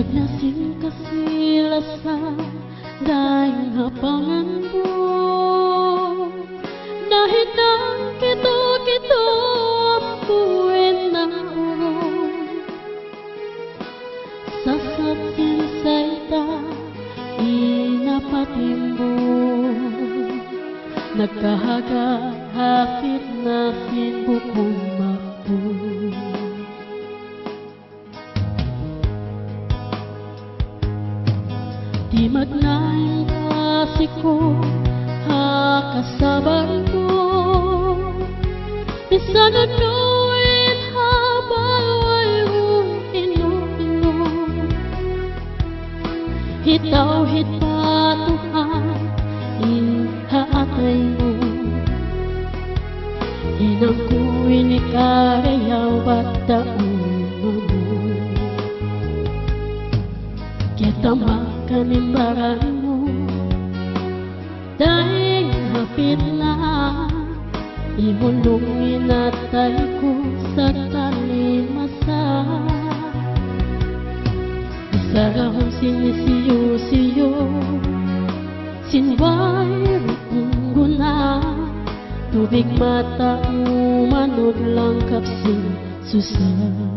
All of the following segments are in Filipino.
Naglasing kasila sa daing hapangan mo. Nahitang kito-kito puwin na urong sasatin sa ita inapatimbo. Nagkahagahapit na sinbukong makbo. Di magnaing kasi ko hakasabar ko. Bisan agawin habang wayong inu-inu. Hitaw-hit patuhan inhaatay mo. Hinang kuwin ikarayaw at daungan mo. Kita makanimbaran mo dahil hapit na imulungin atay ko sa talimasa. Isarahong sinisiyo-siyo sinway rukunguna. Tubig mata umanod lang kapsin susah.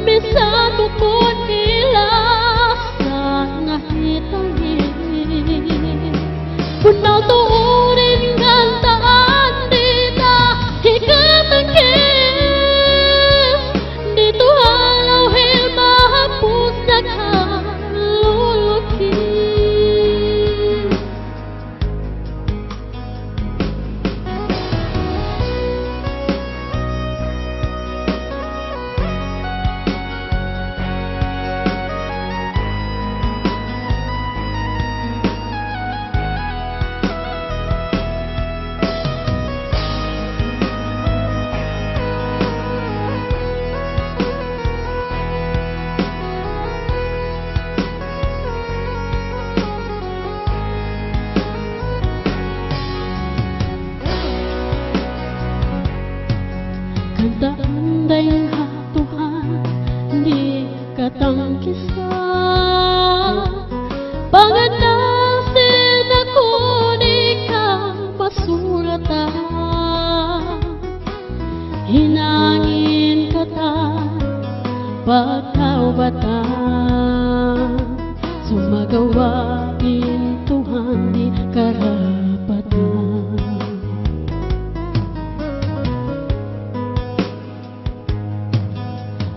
Bisan bukod ilasa nahitangin punaw tuurin gantaan dita hikatang kiss dito halaw hilma hapos naghalulukin. Kandaanday ang hatuhan, di katangkisa. Panganasin ako, di ka masuratan. Hinangin ka ta, pagkawatan. Sumagawain Tuhan di karapatan.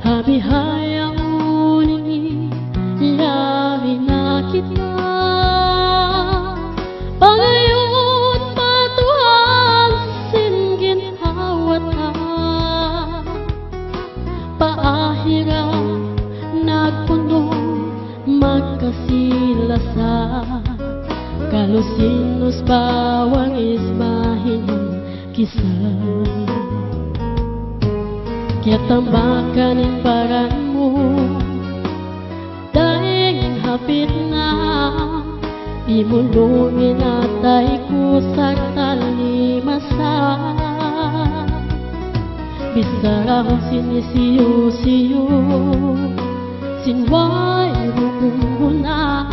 Habihayang uning labi na kita. Pagayon patuhan singgin hawata. Paahira nagpuno magkasilasa. Kalusinos bawang isbahin kisah. Kaya tambakan paran mo dahil hapit na imulungin atay ko sa talimasa. Bisarahong sinisiyo-siyo sinway rukunguna.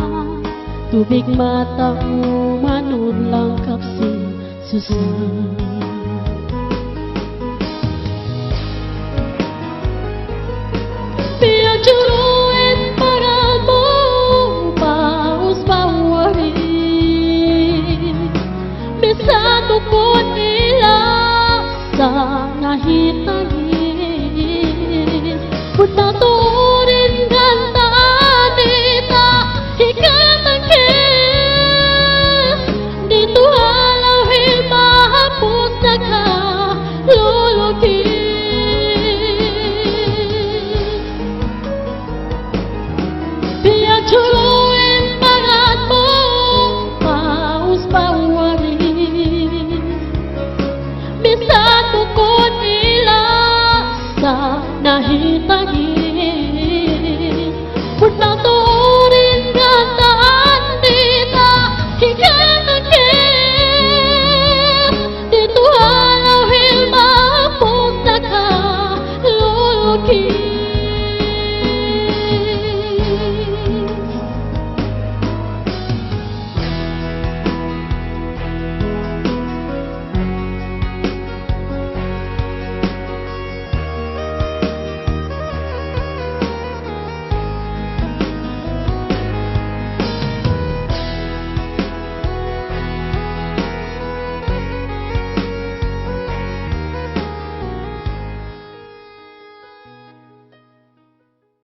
Tubig mata umanod lang kapsin susah.